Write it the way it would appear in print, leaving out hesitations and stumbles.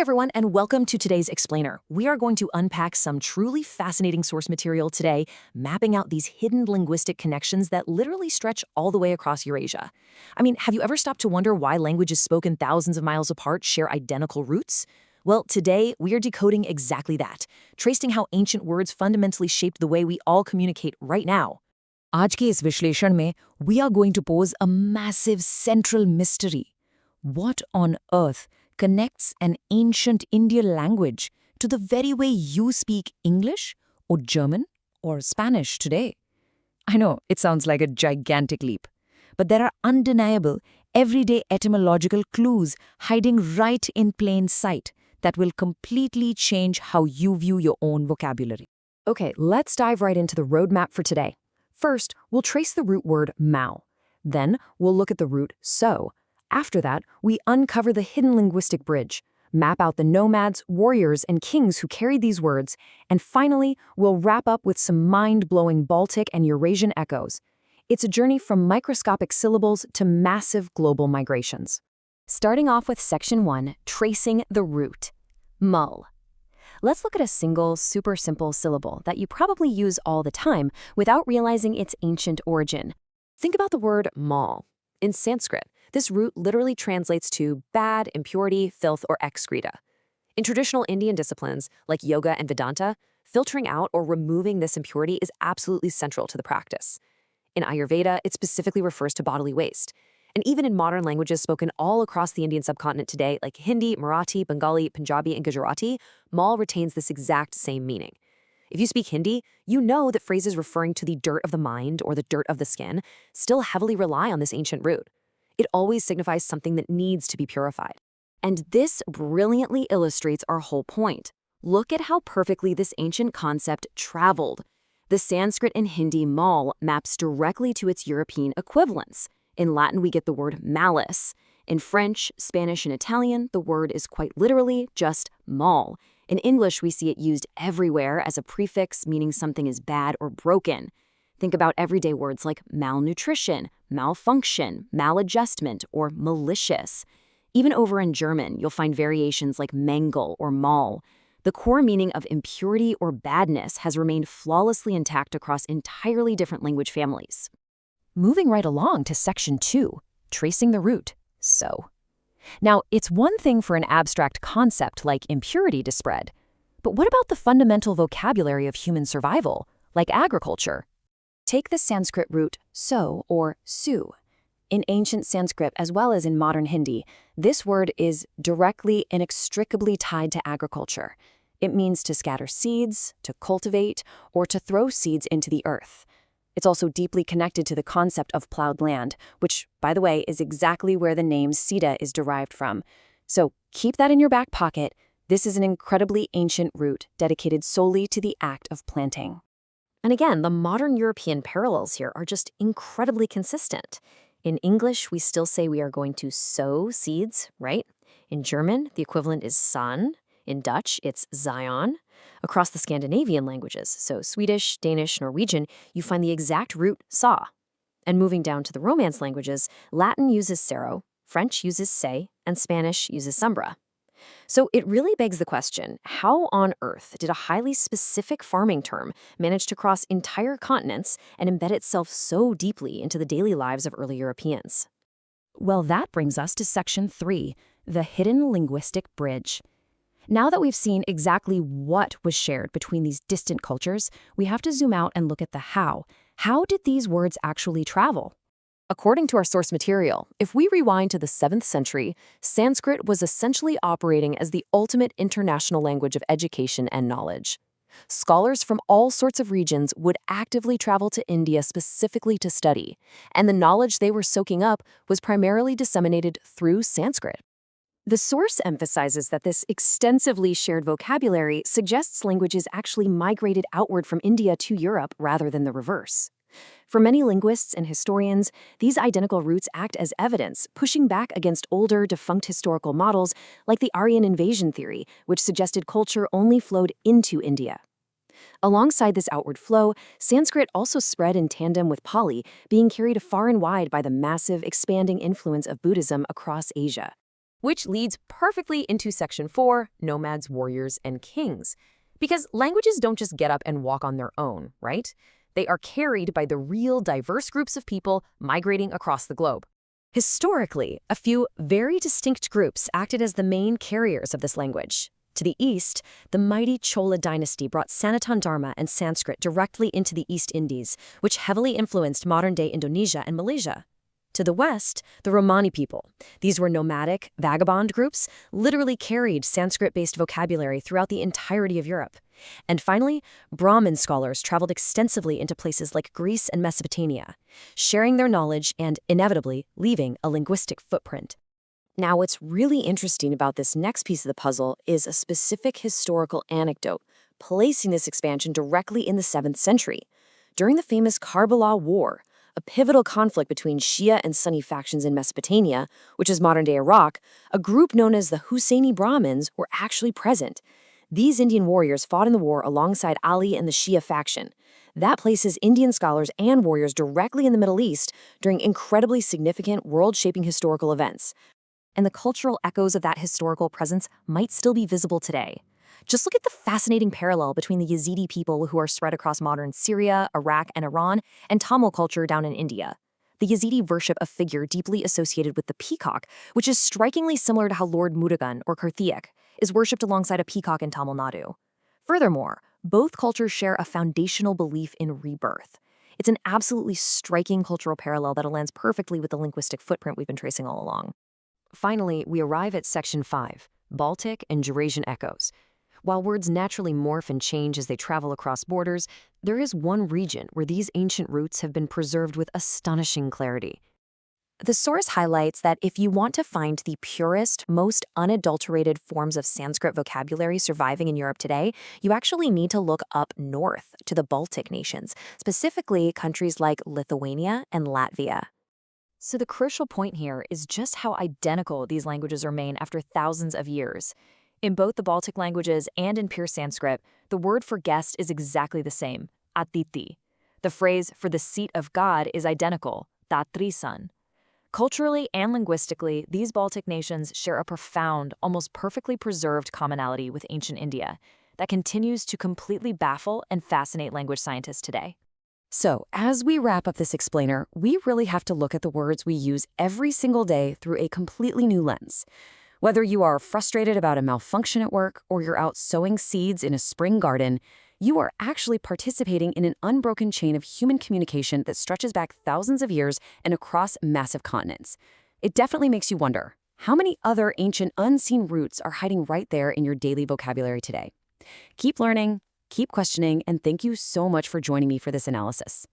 everyone, and welcome to today's Explainer. We are going to unpack some truly fascinating source material today, mapping out these hidden linguistic connections that literally stretch all the way across Eurasia. I mean, have you ever stopped to wonder why languages spoken thousands of miles apart share identical roots? Well, today we are decoding exactly that, tracing how ancient words fundamentally shaped the way we all communicate right now. आज के इस विश्लेषण में we are going to pose a massive central mystery. What on earth connects an ancient Indian language to the very way you speak English or German or Spanish today? I know it sounds like a gigantic leap, but there are undeniable, everyday etymological clues hiding right in plain sight that will completely change how you view your own vocabulary. Okay, let's dive right into the roadmap for today. First, we'll trace the root word Mao. Then, we'll look at the root so. After that, we uncover the hidden linguistic bridge, map out the nomads, warriors, and kings who carried these words, and finally, we'll wrap up with some mind-blowing Baltic and Eurasian echoes. It's a journey from microscopic syllables to massive global migrations. Starting off with Section 1, tracing the root. Mull. Let's look at a single, super simple syllable that you probably use all the time without realizing its ancient origin. Think about the word mal. In Sanskrit, this root literally translates to bad, impurity, filth, or excreta. In traditional Indian disciplines like yoga and Vedanta, filtering out or removing this impurity is absolutely central to the practice. In Ayurveda, it specifically refers to bodily waste. And even in modern languages spoken all across the Indian subcontinent today, like Hindi, Marathi, Bengali, Punjabi, and Gujarati, mal retains this exact same meaning. If you speak Hindi, you know that phrases referring to the dirt of the mind or the dirt of the skin still heavily rely on this ancient root. It always signifies something that needs to be purified. And this brilliantly illustrates our whole point. Look at how perfectly this ancient concept traveled. The Sanskrit and Hindi mal maps directly to its European equivalents. In Latin, we get the word malice. In French, Spanish, and Italian, the word is quite literally just mal. In English, we see it used everywhere as a prefix meaning something is bad or broken. Think about everyday words like malnutrition, malfunction, maladjustment, or malicious. Even over in German, you'll find variations like Mängel or Mal. The core meaning of impurity or badness has remained flawlessly intact across entirely different language families. Moving right along to Section 2, tracing the root, so. Now, it's one thing for an abstract concept like impurity to spread, but what about the fundamental vocabulary of human survival, like agriculture? Take the Sanskrit root so or su. In ancient Sanskrit as well as in modern Hindi, this word is directly, inextricably tied to agriculture. It means to scatter seeds, to cultivate, or to throw seeds into the earth. It's also deeply connected to the concept of plowed land, which, by the way, is exactly where the name Sita is derived from. So keep that in your back pocket. This is an incredibly ancient root dedicated solely to the act of planting. And again, the modern European parallels here are just incredibly consistent. In English, we still say we are going to sow seeds, right? In German, the equivalent is Saan. In Dutch, it's Zion. Across the Scandinavian languages, so Swedish, Danish, Norwegian, you find the exact root sa. And moving down to the Romance languages, Latin uses sero, French uses se, and Spanish uses sombra. So it really begs the question, how on earth did a highly specific farming term manage to cross entire continents and embed itself so deeply into the daily lives of early Europeans? Well, that brings us to Section 3, the hidden linguistic bridge. Now that we've seen exactly what was shared between these distant cultures, we have to zoom out and look at the how. How did these words actually travel? According to our source material, if we rewind to the 7th century, Sanskrit was essentially operating as the ultimate international language of education and knowledge. Scholars from all sorts of regions would actively travel to India specifically to study, and the knowledge they were soaking up was primarily disseminated through Sanskrit. The source emphasizes that this extensively shared vocabulary suggests languages actually migrated outward from India to Europe rather than the reverse. For many linguists and historians, these identical roots act as evidence, pushing back against older, defunct historical models like the Aryan invasion theory, which suggested culture only flowed into India. Alongside this outward flow, Sanskrit also spread in tandem with Pali, being carried far and wide by the massive, expanding influence of Buddhism across Asia. which leads perfectly into Section 4, Nomads, Warriors, and Kings. Because languages don't just get up and walk on their own, right? They are carried by the real diverse groups of people migrating across the globe. Historically, a few very distinct groups acted as the main carriers of this language. To the east, the mighty Chola dynasty brought Sanatan Dharma and Sanskrit directly into the East Indies, which heavily influenced modern-day Indonesia and Malaysia. To the west, the Romani people. These were nomadic, vagabond groups, literally carried Sanskrit-based vocabulary throughout the entirety of Europe. And finally, Brahmin scholars traveled extensively into places like Greece and Mesopotamia, sharing their knowledge and, inevitably, leaving a linguistic footprint. Now, what's really interesting about this next piece of the puzzle is a specific historical anecdote, placing this expansion directly in the 7th century. During the famous Karbala War, a pivotal conflict between Shia and Sunni factions in Mesopotamia, which is modern-day Iraq, a group known as the Husseini Brahmins were actually present. These Indian warriors fought in the war alongside Ali and the Shia faction. That places Indian scholars and warriors directly in the Middle East during incredibly significant world-shaping historical events. And the cultural echoes of that historical presence might still be visible today. Just look at the fascinating parallel between the Yazidi people who are spread across modern Syria, Iraq, and Iran, and Tamil culture down in India. The Yazidi worship a figure deeply associated with the peacock, which is strikingly similar to how Lord Murugan, or Karthik, is worshipped alongside a peacock in Tamil Nadu. Furthermore, both cultures share a foundational belief in rebirth. It's an absolutely striking cultural parallel that aligns perfectly with the linguistic footprint we've been tracing all along. Finally, we arrive at Section 5, Baltic and Eurasian echoes. While words naturally morph and change as they travel across borders, there is one region where these ancient roots have been preserved with astonishing clarity. The source highlights that if you want to find the purest, most unadulterated forms of Sanskrit vocabulary surviving in Europe today, you actually need to look up north to the Baltic nations, specifically countries like Lithuania and Latvia. So the crucial point here is just how identical these languages remain after thousands of years. In both the Baltic languages and in pure Sanskrit, the word for guest is exactly the same, atiti. The phrase for the seat of God is identical, tatrisan. Culturally and linguistically, these Baltic nations share a profound, almost perfectly preserved commonality with ancient India that continues to completely baffle and fascinate language scientists today. So, as we wrap up this explainer, we really have to look at the words we use every single day through a completely new lens. Whether you are frustrated about a malfunction at work or you're out sowing seeds in a spring garden, you are actually participating in an unbroken chain of human communication that stretches back thousands of years and across massive continents. It definitely makes you wonder, how many other ancient unseen roots are hiding right there in your daily vocabulary today? Keep learning, keep questioning, and thank you so much for joining me for this analysis.